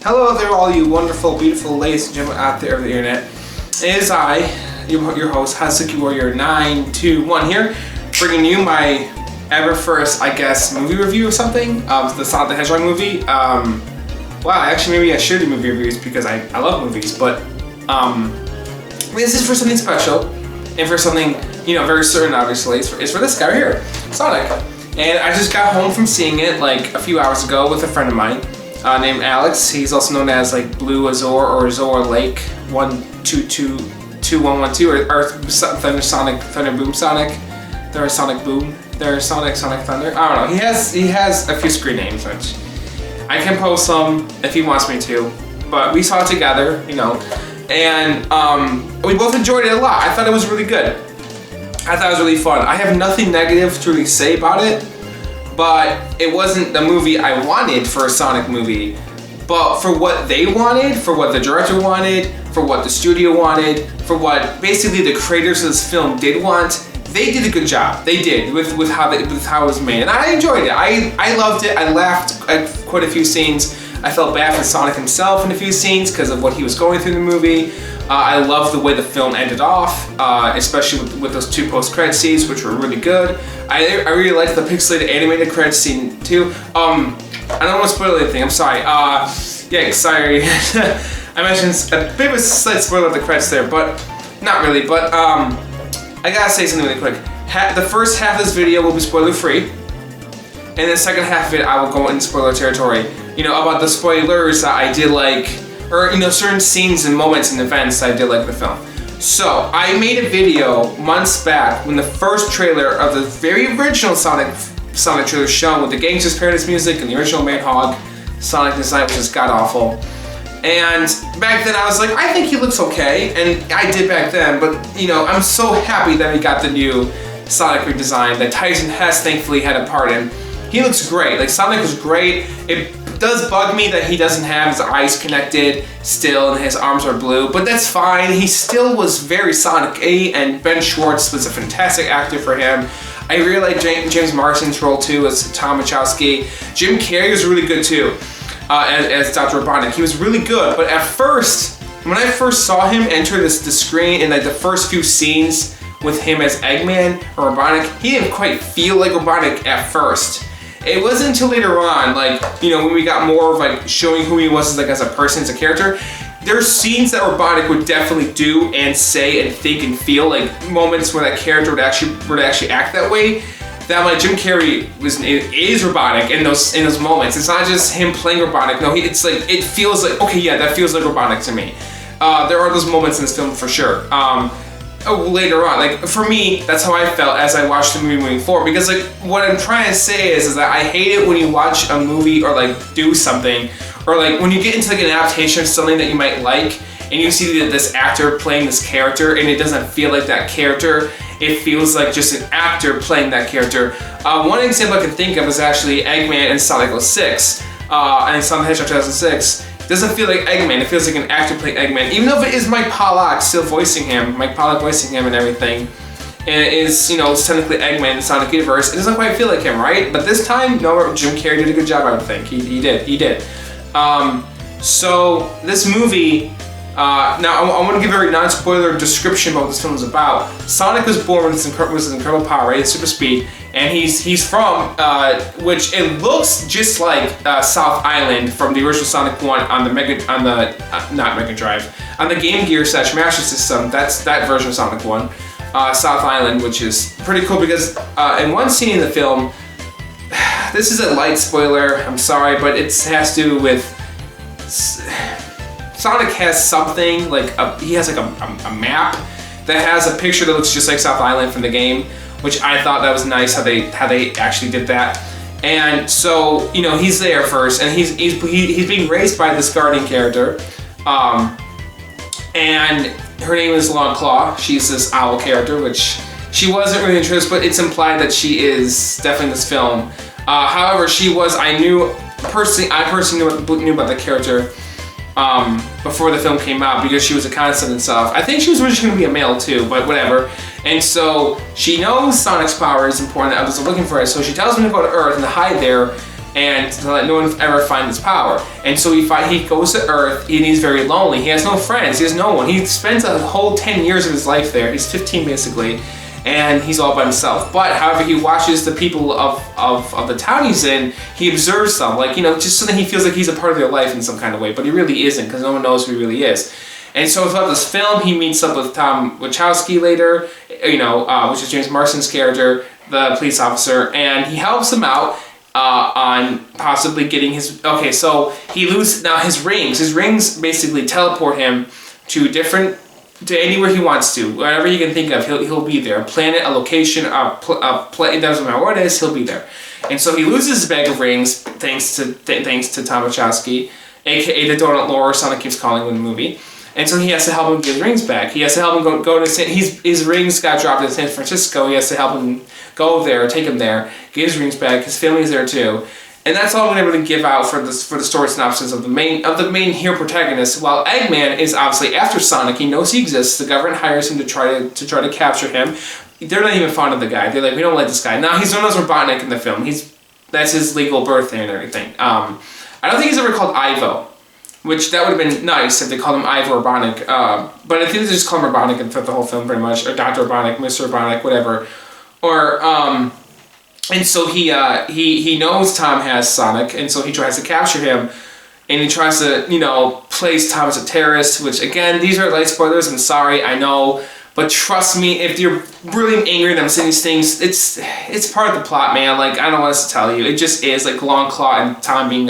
Hello there, all you wonderful, beautiful ladies and gentlemen out there of the internet. It is I, your host, Hazuki Warrior 921 here, bringing you my ever first, I guess, movie review or something of the Sonic the Hedgehog movie. Wow, actually, maybe I should do movie reviews because I love movies, but this is for something special and for something, very certain, obviously. It's for this guy right here, Sonic. And I just got home from seeing it like a few hours ago with a friend of mine. Named Alex. He's also known as like Blue Azor or Azor Lake 1222112 or Thunder Sonic, Thunder Boom Sonic. There's Sonic Boom. There's Sonic Thunder. I don't know. He has a few screen names, which I can post some if he wants me to. But we saw it together, and we both enjoyed it a lot. I thought it was really good. I thought it was really fun. I have nothing negative to really say about it. But it wasn't the movie I wanted for a Sonic movie. But for what they wanted, for what the director wanted, for what the studio wanted, for what basically the creators of this film did want, they did a good job. They did with how it was made, and I enjoyed it. I loved it. I laughed at quite a few scenes. I felt bad for Sonic himself in a few scenes because of what he was going through in the movie. I loved the way the film ended off, especially with those two post-credit scenes, which were really good. I really liked the pixelated animated credit scene too. I don't want to spoil anything. I'm sorry. Sorry. I mentioned a bit of a slight spoiler of the credits there, but not really. But I gotta say something really quick. The first half of this video will be spoiler-free, and the second half of it I will go into spoiler territory. About the spoilers that I did like. Or, certain scenes and moments and events I did like the film. So, I made a video months back when the first trailer of the very original Sonic trailer was shown with the Gangsta's Paradise music and the original Hedgehog Sonic design, which is god-awful. And back then I was like, I think he looks okay, and I did back then, but, I'm so happy that we got the new Sonic redesign that Tyson Hess thankfully had a part in. He looks great. Like, Sonic was great. It does bug me that he doesn't have his eyes connected still and his arms are blue, but that's fine. He still was very Sonic-y, and Ben Schwartz was a fantastic actor for him. I really like James Marsden's role too as Tom Wachowski. Jim Carrey was really good too as Dr. Robotnik. He was really good, but at first, when I first saw him enter the screen in like the first few scenes with him as Eggman or Robotnik, he didn't quite feel like Robotnik at first. It wasn't until later on, when we got more of like showing who he was as a person, as a character, there's scenes that Robotnik would definitely do and say and think and feel, like moments where that character would actually act that way. That Jim Carrey is Robotnik in those moments. It's not just him playing Robotnik. No, it feels like, okay, yeah, that feels like Robotnik to me. There are those moments in this film for sure. Later on, for me, that's how I felt as I watched the movie moving forward, because what I'm trying to say is that I hate it when you watch a movie or do something, or when you get into an adaptation of something that you might like and you see this actor playing this character and it doesn't feel like that character. It feels like just an actor playing that character. One example I can think of is actually Eggman in Sonic 06 and Sonic the Hedgehog 2006. It doesn't feel like Eggman. It feels like an actor playing Eggman. Even though it is Mike Pollock still voicing him, and everything, and it is, technically Eggman in the Sonic universe, it doesn't quite feel like him, right? But this time, no, Jim Carrey did a good job, I would think. He did. So, this movie, now I want to give a very non-spoiler description of what this film is about. Sonic was born with his incredible power, right? Super speed. And he's from, which it looks just like South Island from the original Sonic 1 on the Game Gear / Master System. That's that version of Sonic 1, South Island, which is pretty cool because in one scene in the film, this is a light spoiler, I'm sorry, but it has to do with Sonic has something he has a map that has a picture that looks just like South Island from the game, which I thought that was nice how they actually did that. And so, he's there first, and he's being raised by this guardian character, and her name is Longclaw. She's this owl character, which she wasn't really introduced, but it's implied that she is definitely in this film. However, I personally knew about the character before the film came out because she was a concept and stuff. I think she was originally going to be a male too, but whatever. And so she knows Sonic's power is important. I was looking for it, so she tells him to go to Earth and to hide there and to let no one ever find his power. And so he goes to Earth, and he's very lonely. He has no friends, he has no one. He spends a whole 10 years of his life there. He's 15 basically, and he's all by himself. But however, he watches the people of the town he's in, he observes them, like, you know, just so that he feels like he's a part of their life in some kind of way, but he really isn't, because no one knows who he really is. And so throughout this film, he meets up with Tom Wachowski later, you know, which is James Marsden's character, the police officer, and he helps him out on possibly getting his... Okay, so he loses now his rings. His rings basically teleport him to anywhere he wants to, wherever he can think of. He'll be there. A planet, a location, it doesn't matter what it is. He'll be there. And so he loses his bag of rings thanks to Tom Wachowski, aka the Donut Lord, Sonic keeps calling him in the movie. And so he has to help him get his rings back. He has to help him go to his rings got dropped in San Francisco. He has to help him go there, take him there, get his rings back. His family's there too. And that's all I'm able to give out for the story synopsis of the main hero protagonist. While Eggman is obviously after Sonic, he knows he exists. The government hires him to try to capture him. They're not even fond of the guy. They're like, we don't like this guy. Now he's known as Robotnik in the film. That's his legal birth name and everything. I don't think he's ever called Ivo, which that would have been nice if they called him Ivo Robotnik. But I think they just call him Robotnik throughout the whole film pretty much, or Dr. Robotnik, Mr. Robotnik, whatever. Or and so he knows Tom has Sonic, and so he tries to capture him, and he tries to, you know, place Tom as a terrorist, which again, these are light spoilers, I'm sorry, I know, but trust me, if you're really angry that I'm saying these things, it's part of the plot, man. Like, I don't know what else to tell you. It just is, like, Longclaw and Tom being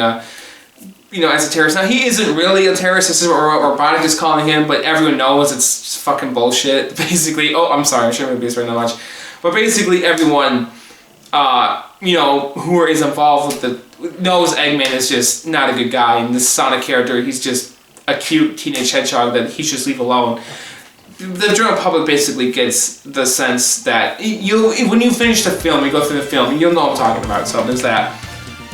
you know, as a terrorist. Now, he isn't really a terrorist, this is what Robotnik is calling him, but everyone knows it's fucking bullshit, basically. Oh, I'm sorry, I shouldn't be right now much. But basically, everyone, you know, who is involved with knows Eggman is just not a good guy, and this Sonic character, he's just a cute teenage hedgehog that he should just leave alone. The general public basically gets the sense that when you finish the film, you go through the film, you'll know what I'm talking about, so there's that.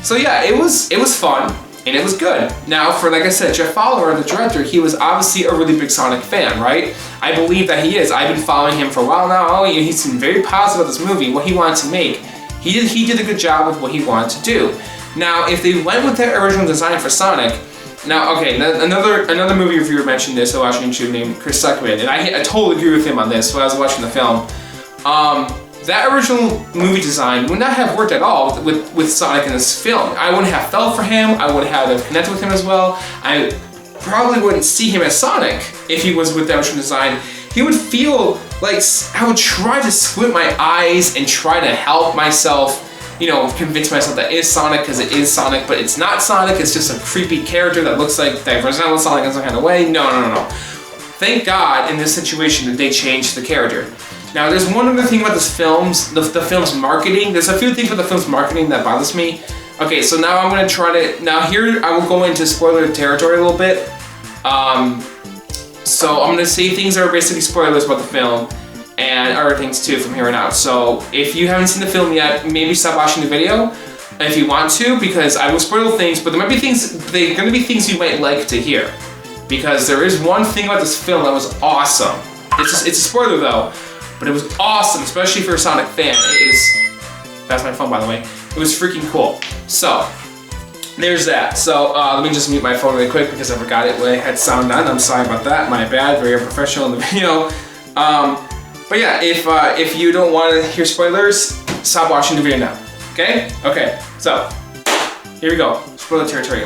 So yeah, it was fun, and it was good. Now, for, like I said, Jeff Fowler, the director, he was obviously a really big Sonic fan, right? I believe that he is. I've been following him for a while now. Oh, he's been very positive about this movie, what he wanted to make. He did a good job with what he wanted to do. Now, if they went with their original design for Sonic, now, okay, another movie reviewer mentioned this, I watched on YouTube, named Chris Suckman, and I totally agree with him on this when I was watching the film. That original movie design would not have worked at all with Sonic in this film. I wouldn't have felt for him, I wouldn't have connected with him as well. I probably wouldn't see him as Sonic if he was with the original design. He would feel like I would try to squint my eyes and try to help myself, you know, convince myself that it is Sonic because it is Sonic, but it's not Sonic, it's just a creepy character that looks like, that resembles Sonic in some kind of way. No. Thank God in this situation that they changed the character. Now, there's one other thing about this film's, the film's marketing. There's a few things about the film's marketing that bothers me. Okay, so now I'm going to try to, now here I will go into spoiler territory a little bit. So I'm going to say things that are basically spoilers about the film, and other things too from here on out. So if you haven't seen the film yet, maybe stop watching the video if you want to, because I will spoil things, but there might be things, they're going to be things you might like to hear. Because there is one thing about this film that was awesome. It's a spoiler though, but it was awesome, especially for a Sonic fan. That's my phone, by the way. It was freaking cool. So, there's that. So, let me just mute my phone really quick because I forgot it when I had sound on. I'm sorry about that. My bad. Very unprofessional in the video. But yeah, if you don't want to hear spoilers, stop watching the video now. Okay? Okay. So, here we go. Spoiler territory.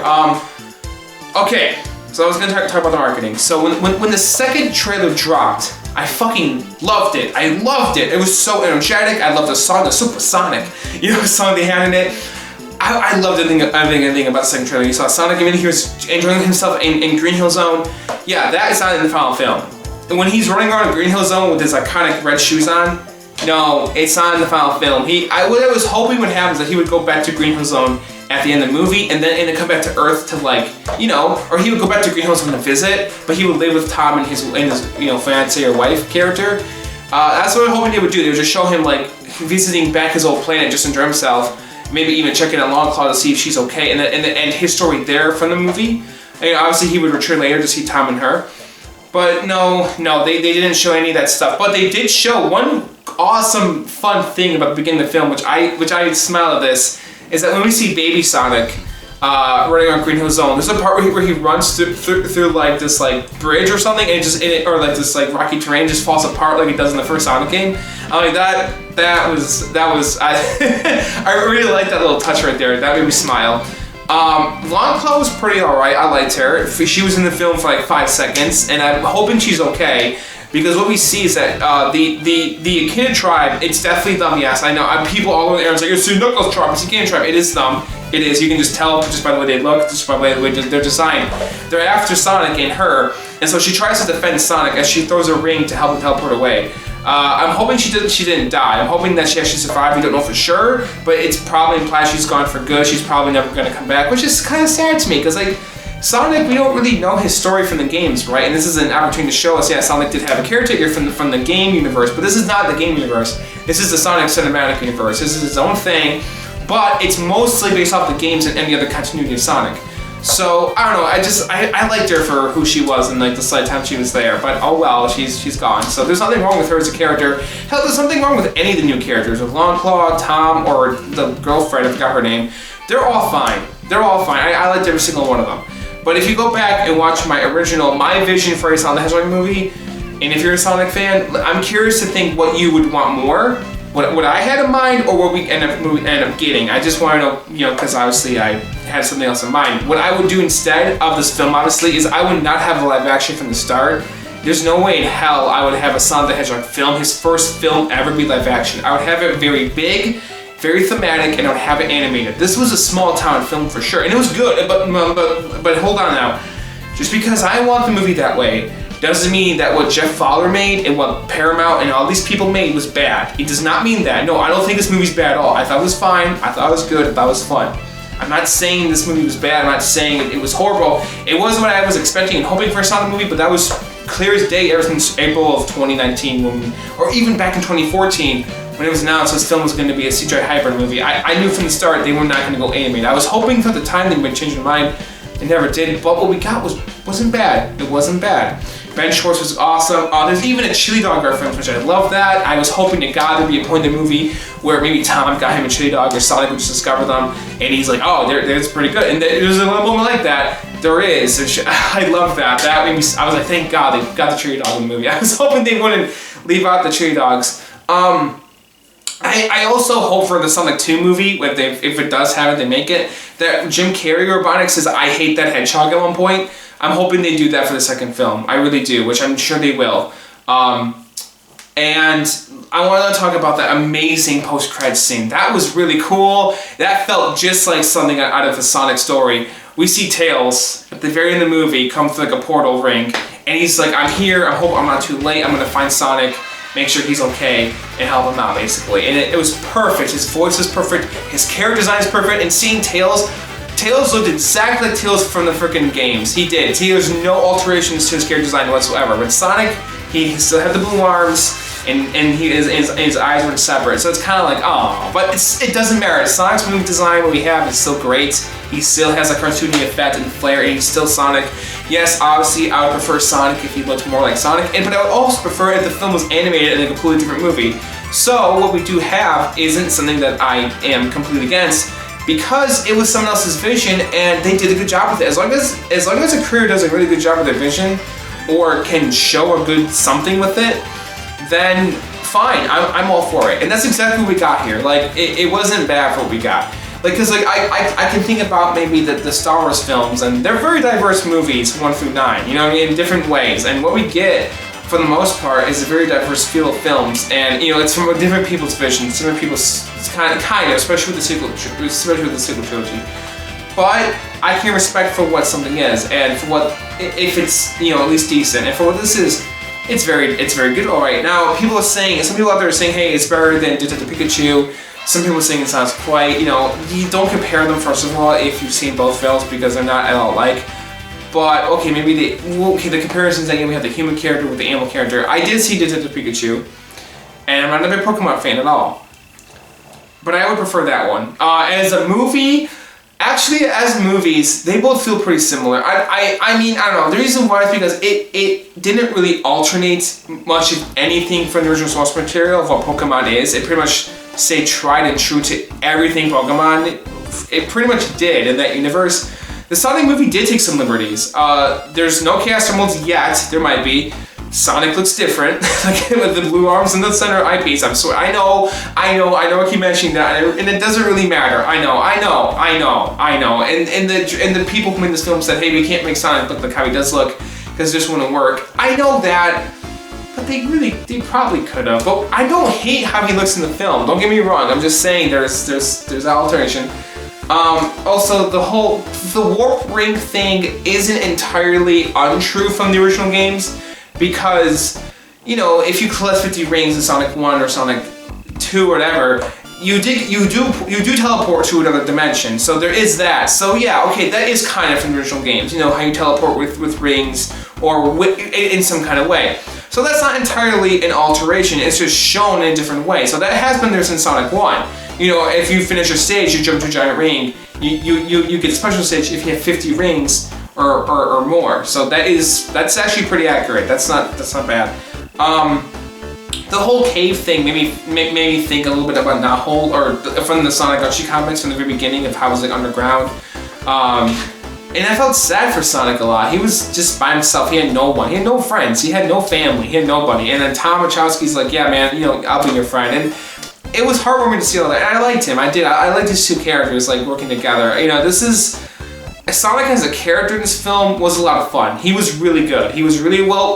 Okay. So I was gonna talk about the marketing. So when the second trailer dropped, I fucking loved it. I loved it. It was so energetic. I loved the song, the Supersonic, you know, song they had in it. I loved everything about the second trailer. You saw Sonic, I mean, he was enjoying himself in Green Hill Zone. Yeah, that is not in the final film. And when he's running around Green Hill Zone with his iconic red shoes on, no, it's not in the final film. What I was hoping would happen is that he would go back to Green Hill Zone at the end of the movie, and then come back to Earth to, like, you know, or he would go back to Green Hill Zone to visit, but he would live with Tom and his you know, fiance or wife character. That's what I'm hoping they would do. They would just show him, like, visiting back his old planet just to enjoy himself, maybe even checking on Longclaw to see if she's okay, and his story there from the movie. And obviously he would return later to see Tom and her. But no, they didn't show any of that stuff. But they did show one awesome, fun thing about the beginning of the film, which I smile at this, is that when we see Baby Sonic running on Green Hill Zone, there's a part where he runs through like this like bridge or something, and or like this like rocky terrain just falls apart like it does in the first Sonic game. I'm like that was I really like that little touch right there. That made me smile. Longclaw was pretty alright. I liked her. She was in the film for like 5 seconds, and I'm hoping she's okay. Because what we see is that the Echidna tribe, it's definitely them, yes. I know people all over the area are like, it's the Knuckles tribe, it's the Echidna tribe. It is them. It is. You can just tell just by the way they look, just by the way they're designed. They're after Sonic and her, and so she tries to defend Sonic as she throws a ring to help him teleport away. I'm hoping she didn't die. I'm hoping that she actually survived. We don't know for sure, but it's probably implied she's gone for good. She's probably never going to come back, which is kind of sad to me because like Sonic, we don't really know his story from the games, right? And this is an opportunity to show us, yeah, Sonic did have a caretaker from the game universe, but this is not the game universe. This is the Sonic cinematic universe. This is his own thing, but it's mostly based off the games and any other continuity of Sonic. So, I don't know, I liked her for who she was and like the slight time she was there, but oh well, she's gone. So there's nothing wrong with her as a character. Hell, there's nothing wrong with any of the new characters, with Longclaw, Tom, or the girlfriend, I forgot her name. They're all fine. They're all fine. I liked every single one of them. But if you go back and watch my vision for a Sonic the Hedgehog movie, and if you're a Sonic fan, I'm curious to think what you would want more, what I had in mind, or what we end up getting. I just want to know, because obviously I had something else in mind. What I would do instead of this film, obviously, is I would not have a live action from the start. There's no way in hell I would have a Sonic the Hedgehog film, his first film ever, be live action. I would have it very big, very thematic, and I would have it animated. This was a small town film for sure, and it was good, but hold on now. Just because I want the movie that way doesn't mean that what Jeff Fowler made and what Paramount and all these people made was bad. It does not mean that. No, I don't think this movie's bad at all. I thought it was fine, I thought it was good, I thought it was fun. I'm not saying this movie was bad, I'm not saying it was horrible. It wasn't what I was expecting and hoping for a Sonic movie, but that was clear as day ever since April of 2019, or even back in 2014, when it was announced this film was going to be a CGI hybrid movie. I knew from the start they were not going to go animated. I was hoping for the time they would change their mind. They never did, but what we got wasn't bad. It wasn't bad. Ben Schwartz was awesome. There's even a chili dog reference, which I love that. I was hoping to God there'd be a point in the movie where maybe Tom got him a chili dog or Sonic would just discover them, and he's like, oh, that's pretty good. And there's a little moment like that. There is. I love that. That made me, I was like, thank God they got the chili dog in the movie. I was hoping they wouldn't leave out the chili dogs. I also hope for the Sonic 2 movie, if it does have it, they make it, that Jim Carrey robotics says, I hate that hedgehog at one point. I'm hoping they do that for the second film. I really do, which I'm sure they will. And I want to talk about that amazing post-credits scene. That was really cool. That felt just like something out of a Sonic story. We see Tails at the very end of the movie come through like a portal ring, and he's like, I'm here, I hope I'm not too late, I'm going to find Sonic, make sure he's okay, and help him out, basically. And it was perfect. His voice is perfect, his character design is perfect, and seeing Tails looked exactly like Tails from the freaking games. He did. There's no alterations to his character design whatsoever. But Sonic, he still had the blue arms, and his eyes were separate. So it's kind of like, oh, but it doesn't matter. Sonic's movie design, what we have, is still great. He still has a cartoony effect and flair, and he's still Sonic. Yes, obviously, I would prefer Sonic if he looked more like Sonic, but I would also prefer if the film was animated in a completely different movie. So what we do have isn't something that I am completely against, because it was someone else's vision and they did a good job with it. As long as a creator does a really good job with their vision, or can show a good something with it, then fine, I'm all for it. And that's exactly what we got here. Like, it wasn't bad for what we got. Like, cause like I can think about maybe the Star Wars films, and they're very diverse movies, 1 through 9, you know what I mean, in different ways. And what we get, for the most part, is a very diverse field of films, and it's from different people's visions, different people's kind of, especially with the sequel trilogy. But I can respect for what something is, and for what, if it's at least decent, and for what this is, it's very good. All right, now some people out there are saying, hey, it's better than Detective Pikachu. Some people are saying it's not quite. You don't compare them, first of all, if you've seen both films, because they're not at all alike. But okay, maybe the comparisons that we have the human character with the animal character. I did see Detective Pikachu, and I'm not a big Pokemon fan at all. But I would prefer that one. As a movie, actually, as movies, they both feel pretty similar. I mean, I don't know. The reason why is because it didn't really alternate much, if anything, from the original source material of what Pokemon is. It pretty much stayed tried and true to everything Pokemon it pretty much did in that universe. The Sonic movie did take some liberties. There's no chaos emeralds yet. There might be. Sonic looks different, like with the blue arms in the center eyepiece. I know. I keep mentioning that, and it doesn't really matter. I know. And the people who made this film said, "Hey, we can't make Sonic look like how he does look, because it just wouldn't work." I know that, but they probably could have. But I don't hate how he looks in the film. Don't get me wrong. I'm just saying there's alteration. Also, the warp ring thing isn't entirely untrue from the original games. Because, you know, if you collect 50 rings in Sonic 1 or Sonic 2 or whatever, you do teleport to another dimension. So there is that. So yeah, okay, that is kind of from the original games. You know, how you teleport with rings or in some kind of way. So that's not entirely an alteration. It's just shown in a different way. So that has been there since Sonic 1. You know, if you finish a stage, you jump to a giant ring. You get a special stage if you have 50 rings. Or more. So that's actually pretty accurate. That's not bad. The whole cave thing made me think a little bit about Knothole, or from the Sonic Gucci comics from the very beginning of how it was like underground. And I felt sad for Sonic a lot. He was just by himself. He had no one. He had no friends. He had no family. He had nobody. And then Tom Wachowski's like, yeah, man, you know, I'll be your friend. And it was heartwarming to see all that. And I liked him. I did. I liked his two characters like working together. You know, Sonic as a character in this film was a lot of fun. He was really good. He was really well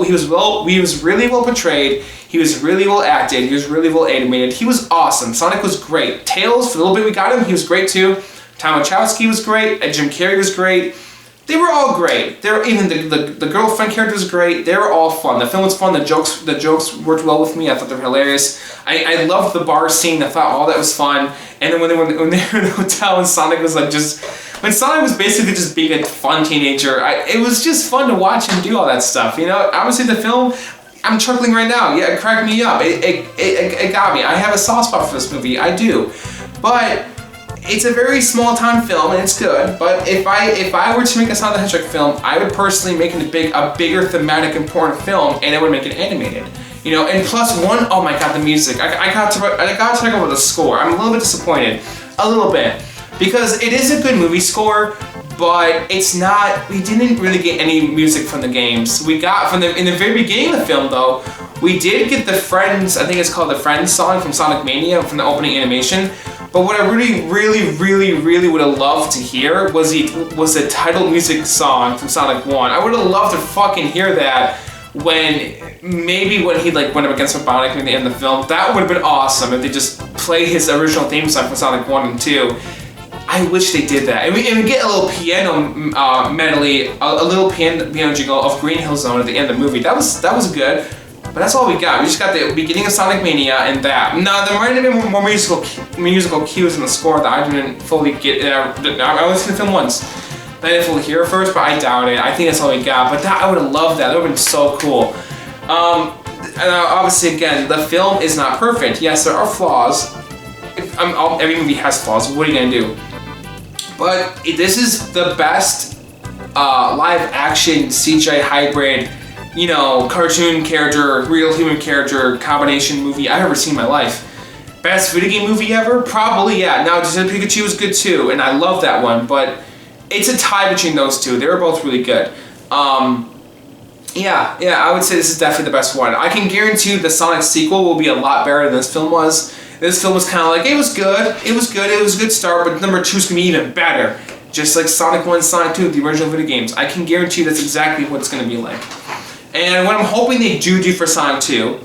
portrayed. He was really well acted. He was really well animated. He was awesome. Sonic was great. Tails, for the little bit we got him, he was great too. Tom Wachowski was great. And Jim Carrey was great. They were all great. Even the girlfriend character was great. They were all fun. The film was fun. The jokes worked well with me. I thought they were hilarious. I loved the bar scene. I thought all that was fun. And then when they were in the hotel and Sonic was like when Sonic was basically just being a fun teenager, it was just fun to watch him do all that stuff. You know, obviously the film, I'm chuckling right now. Yeah, it cracked me up. It got me. I have a soft spot for this movie. I do. But it's a very small time film and it's good. But if I were to make a Sonic the Hedgehog film, I would personally make it a bigger thematic important film, and I would make it animated. You know, and plus one, oh my god, the music. I got to talk about the score. I'm a little bit disappointed. A little bit. Because it is a good movie score, but it's not, we didn't really get any music from the games. We got in the very beginning of the film though, we did get the Friends, I think it's called the Friends song from Sonic Mania, from the opening animation. But what I really would have loved to hear was the title music song from Sonic 1. I would have loved to fucking hear that when he like went up against Robotnik at the end of the film. That would have been awesome if they just played his original theme song from Sonic 1 and 2. I wish they did that. And we get a little piano medley, a little piano jingle of Green Hill Zone at the end of the movie. That was good, but that's all we got. We just got the beginning of Sonic Mania and that. Now there might have been more musical cues in the score that I didn't fully get. I only seen the film once. I didn't fully hear it first, but I doubt it. I think that's all we got. But I would have loved that. That would have been so cool. And obviously, again, the film is not perfect. Yes, there are flaws. Every movie has flaws. What are you gonna do? But this is the best live action CGI hybrid, you know, cartoon character, real human character combination movie I've ever seen in my life. Best video game movie ever? Probably, yeah. Now, Detective Pikachu was good too, and I love that one, but it's a tie between those two. They were both really good. Yeah, I would say this is definitely the best one. I can guarantee the Sonic sequel will be a lot better than this film was. This film was kind of like, it was good, it was a good start, but number 2 is going to be even better. Just like Sonic 1 and Sonic 2, the original video games. I can guarantee that's exactly what it's going to be like. And what I'm hoping they do for Sonic 2,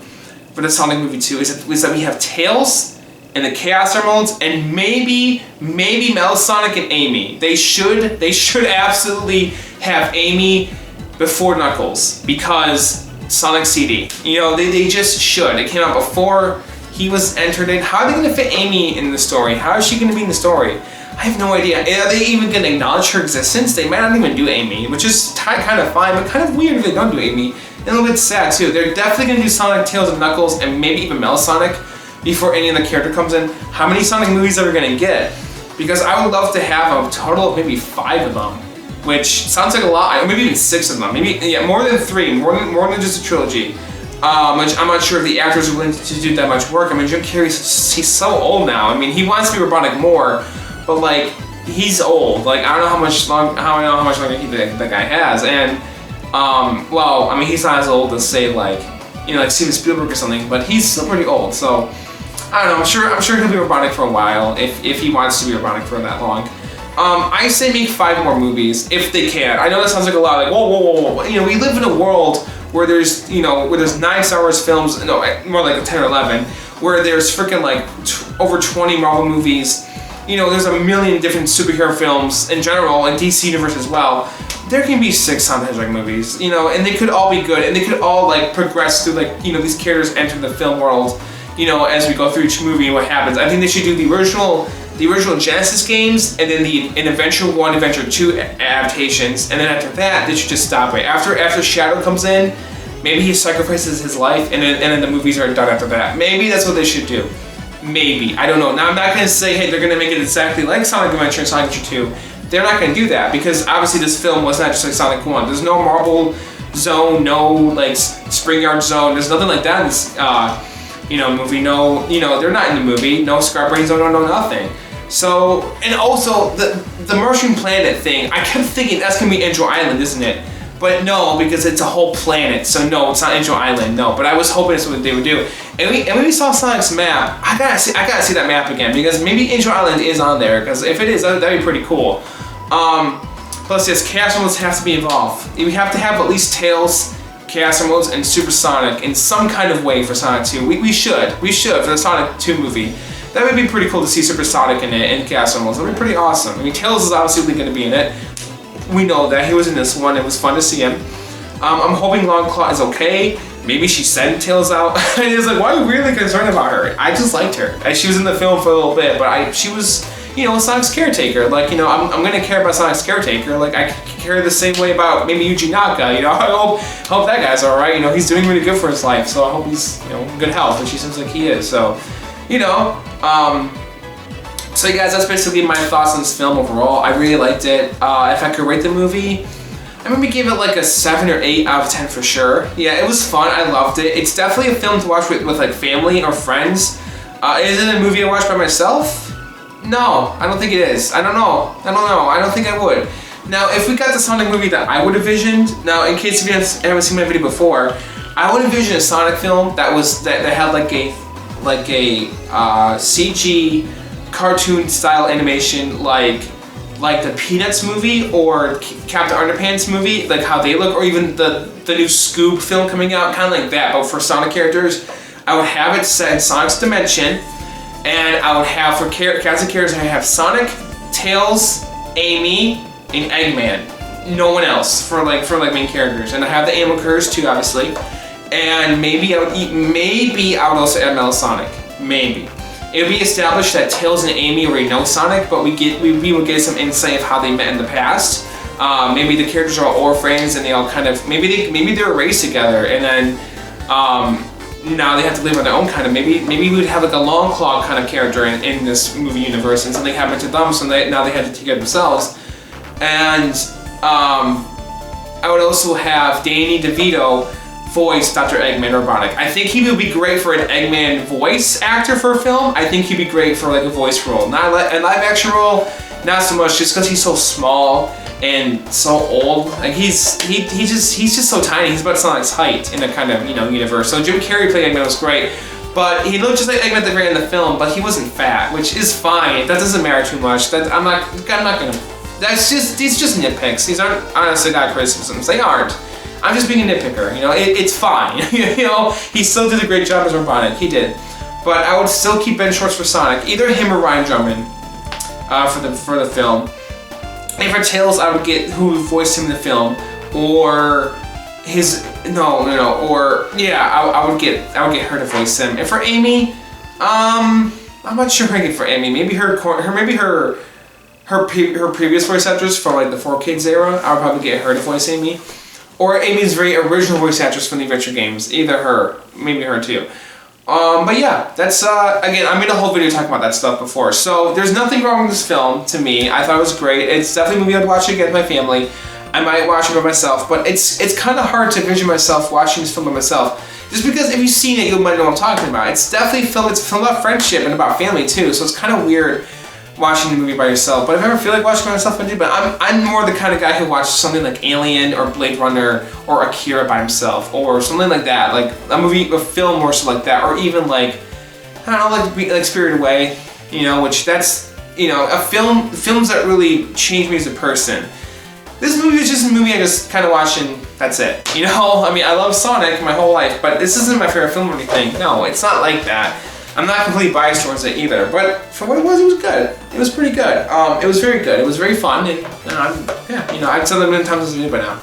for the Sonic movie 2, is that we have Tails and the Chaos Emeralds, and maybe Metal Sonic and Amy. They should absolutely have Amy before Knuckles, because Sonic CD. You know, they just should. It came out before he was entered in. How are they going to fit Amy in the story? How is she going to be in the story? I have no idea. Are they even going to acknowledge her existence? They might not even do Amy, which is kind of fine, but kind of weird if they don't do Amy. And a little bit sad too. They're definitely going to do Sonic, Tails, and Knuckles, and maybe even Metal Sonic before any other character comes in. How many Sonic movies are we going to get? Because I would love to have a total of maybe 5 of them, which sounds like a lot. Or maybe even 6 of them. Maybe, yeah, more than 3, more than just a trilogy. Which I'm not sure if the actors are willing to do that much work. I mean, Jim Carrey, he's so old now. I mean, he wants to be Robotnik more, but like, he's old. Like I don't know how much longer that guy has. And well, I mean he's not as old as say like like Steven Spielberg or something, but he's still pretty old. So I don't know. I'm sure he'll be robotic for a while if he wants to be robotic for that long. I say make 5 more movies if they can. I know that sounds like a lot. Like whoa. We live in a world where there's 9 Star Wars films. No, more like 10 or 11. Where there's freaking like over 20 Marvel movies. There's a million different superhero films in general, and DC Universe as well. There can be 6 Sonic the Hedgehog movies, and they could all be good, and they could all like progress through like these characters enter the film world, as we go through each movie and what happens. I think they should do the original Genesis games, and then an Adventure 1, Adventure 2 adaptations, and then after that, they should just stop it. After Shadow comes in, maybe he sacrifices his life, and then the movies are done after that. Maybe that's what they should do. Maybe. I don't know. Now, I'm not going to say, hey, they're going to make it exactly like Sonic Adventure and Sonic Adventure 2. They're not going to do that, because obviously this film was not just like Sonic 1. There's no Marble Zone, no like Spring Yard Zone. There's nothing like that in this movie. No, they're not in the movie. No Scar Brain Zone, no nothing. So, and also the Mushroom Planet thing, I kept thinking that's going to be Angel Island, isn't it? But no, because it's a whole planet, so no, it's not Angel Island, no. But I was hoping that's what they would do. And when we saw Sonic's map, I gotta see that map again, because maybe Angel Island is on there, because if it is, that'd be pretty cool. Plus, yes, Chaos Emeralds have to be involved. We have to have at least Tails, Chaos Emeralds, and Super Sonic in some kind of way for Sonic 2. We should, for the Sonic 2 movie. That would be pretty cool to see Super Sonic in it, and Chaos Emeralds. That would be pretty awesome. I mean, Tails is obviously going to be in it. We know that. He was in this one. It was fun to see him. I'm hoping Longclaw is okay. Maybe she sent Tails out. And it was like, why are you really concerned about her? I just liked her. She was in the film for a little bit, but she was, Sonic's caretaker. Like, I'm going to care about Sonic's caretaker. Like, I care the same way about maybe Yuji Naka. I hope that guy's alright. He's doing really good for his life. So I hope he's, in good health, which he seems like he is. So, so you guys, that's basically my thoughts on this film overall. I really liked it. If I could rate the movie, I maybe give it like a 7 or 8 out of 10 for sure. Yeah, it was fun. I loved it. It's definitely a film to watch with like family or friends. Is it a movie I watch by myself? No, I don't think it is. I don't know. I don't think I would. Now, if we got the Sonic movie that I would have visioned, now in case if you haven't seen my video before, I would envision a Sonic film that had like a CG cartoon style animation like the Peanuts movie or Captain Underpants movie, like how they look, or even the new Scoob film coming out, kind of like that, but for Sonic characters. I would have it set in Sonic's dimension, and I would have for cast of characters, I have Sonic, Tails, Amy, and Eggman. No one else for main characters, and I have the Animal Curse too, obviously. And maybe I would also add Metal Sonic. Maybe. It would be established that Tails and Amy already know Sonic, but we would get some insight of how they met in the past. Maybe the characters are all orphans and they all kind of maybe they're raised together, and then now they have to live on their own kind of. Maybe we would have like a Longclaw kind of character in this movie universe, and something happened to them, so now they had to take care of themselves. And I would also have Danny DeVito voice Dr. Eggman Robotic. I think he would be great for an Eggman voice actor for a film. I think he'd be great for like a voice role. Not a live action role, not so much, just because he's so small and so old. Like he's just so tiny. He's about Sonic's height in a kind of universe. So Jim Carrey playing Eggman was great, but he looked just like Eggman at the very end of the film, but he wasn't fat, which is fine. That doesn't matter too much. I'm not gonna. These just nitpicks. These aren't honestly not criticisms. They aren't. I'm just being a nitpicker, it's fine. He still did a great job as Robotnik, he did. But I would still keep Ben Schwartz for Sonic, either him or Ryan Drummond for the film. And for Tails, I would get who voiced him in the film, or I would get her to voice him. And for Amy, I'm not sure who I get for Amy. Maybe her previous voice actress for like the 4Kids era. I would probably get her to voice Amy. Or Amy's very original voice actress from the adventure games. Either her, maybe her too. But yeah, that's, again, I made a whole video talking about that stuff before. So there's nothing wrong with this film, to me. I thought it was great. It's definitely a movie I'd watch again with my family. I might watch it by myself, but it's kind of hard to envision myself watching this film by myself. Just because if you've seen it, you might know what I'm talking about. It's definitely filmed about friendship and about family too, so it's kind of weird watching the movie by yourself. But if I ever feel like watching it by myself, I do. But I'm more the kind of guy who watches something like Alien or Blade Runner or Akira by himself or something like that. Like a film more so like that, or even like, I don't know, like Spirited Away, you know, which that's, you know, films that really changed me as a person. This movie is just a movie I just kind of watch and that's it. You know, I mean, I love Sonic my whole life, but this isn't my favorite film or anything. No, it's not like that. I'm not completely biased towards it either, but for what it was good. It was pretty good. It was very good. It was very fun, and yeah, you know, I've said that many times as a video by now.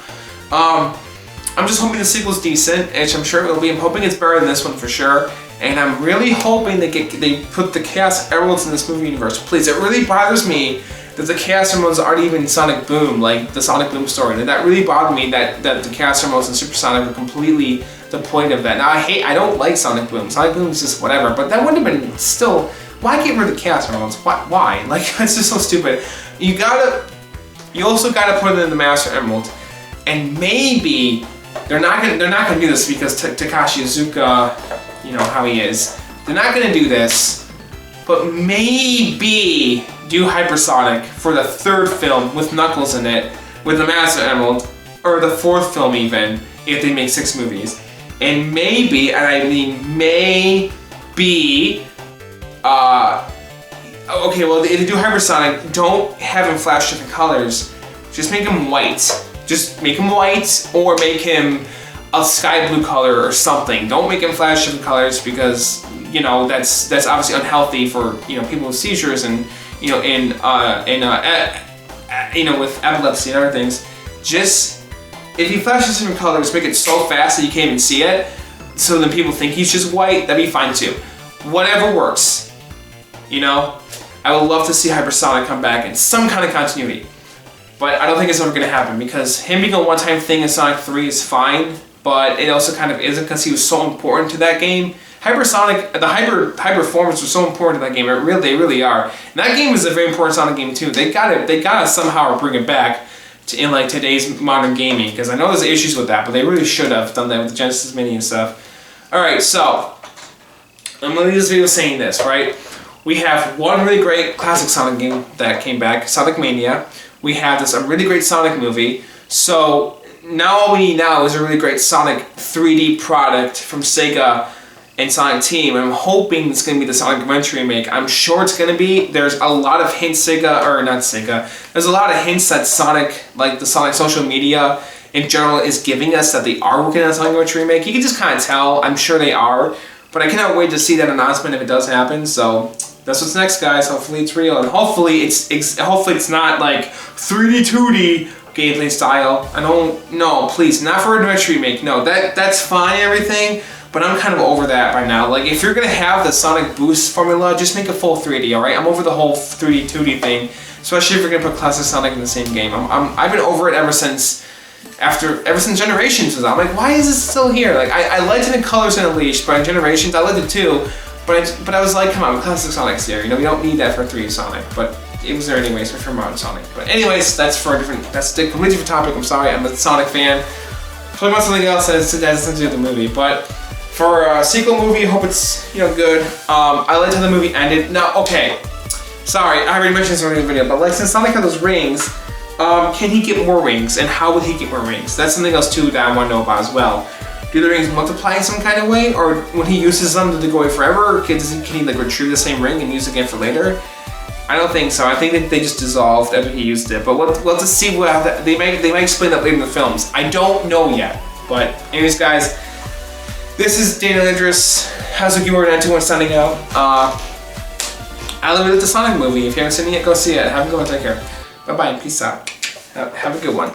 I'm just hoping the sequel's decent, which I'm sure it will be. I'm hoping it's better than this one for sure, and I'm really hoping they put the Chaos Emeralds in this movie universe. Please, it really bothers me that the Chaos Emeralds aren't even Sonic Boom, like the Sonic Boom story. That really bothered me that the Chaos Emeralds and Super Sonic were completely the point of that. Now I don't like Sonic Boom. Sonic Boom is just whatever, but that wouldn't have been still, why get rid of the Chaos Emeralds? Why? Like, it's just so stupid. You also gotta put it in the Master Emerald, and maybe they're not gonna do this because Takashi Iizuka, you know how he is. They're not gonna do this, but maybe do Hypersonic for the third film with Knuckles in it, with the Master Emerald, or the fourth film even, if they make 6 movies. And maybe, and I mean maybe, okay, well, if they do Hypersonic, don't have him flash different colors. Just make him white. Just make him white, or make him a sky blue color or something. Don't make him flash different colors because, you know, that's obviously unhealthy for, you know, people with seizures and, you know, you know, with epilepsy and other things. Just, if he flashes different colors, make it so fast that you can't even see it, so then people think he's just white, that'd be fine too. Whatever works, you know? I would love to see Hypersonic come back in some kind of continuity, but I don't think it's ever gonna happen because him being a one-time thing in Sonic 3 is fine, but it also kind of isn't because he was so important to that game. Hypersonic, the hyper forms were so important to that game. They really are. And that game is a very important Sonic game too. They gotta somehow bring it back in like today's modern gaming, because I know there's issues with that, but they really should have done that with the Genesis Mini and stuff. Alright, so I'm gonna leave this video saying this, right? We have one really great classic Sonic game that came back, Sonic Mania. We have a really great Sonic movie. So now all we need now is a really great Sonic 3D product from Sega and Sonic Team. I'm hoping it's going to be the Sonic Adventure remake. I'm sure it's going to be. There's a lot of hints there's a lot of hints that Sonic, like the Sonic social media in general, is giving us that they are working on a Sonic Adventure remake. You can just kind of tell. I'm sure they are. But I cannot wait to see that announcement if it does happen. So that's what's next, guys. Hopefully it's real, and hopefully it's not like 3D 2D gameplay style. No, please, not for an Adventure remake. No, that's fine and everything. But I'm kind of over that by now. Like, if you're gonna have the Sonic Boost formula, just make a full 3D, alright? I'm over the whole 3D, 2D thing, especially if you're gonna put Classic Sonic in the same game. I've been over it ever since Generations was out. I'm like, why is this still here? Like, I liked it in Colors and Unleashed, but in Generations, I liked it too. But I was like, come on, Classic Sonic's there. You know, we don't need that for 3D Sonic, but it was there anyways for Modern Sonic. But anyways, that's a completely different topic. I'm sorry, I'm a Sonic fan. Talking about something else that has nothing to do with the movie, but for a sequel movie, I hope it's, you know, good. I liked how the movie ended. Now, okay, sorry, I already mentioned this in the video, but like, since Sonic had those rings, can he get more rings, and how would he get more rings? That's something else too that I want to know about as well. Do the rings multiply in some kind of way, or when he uses them, do they go away forever, or can he like retrieve the same ring and use it again for later? I don't think so. I think that they just dissolved after he used it, but we'll have to see they might explain that later in the films. I don't know yet, but anyways, guys. This is Daniel Idris, Hazuki921 signing out. I love the Sonic movie. If you haven't seen it yet, go see it. Have a good one. Take care. Bye-bye. Peace out. Have a good one.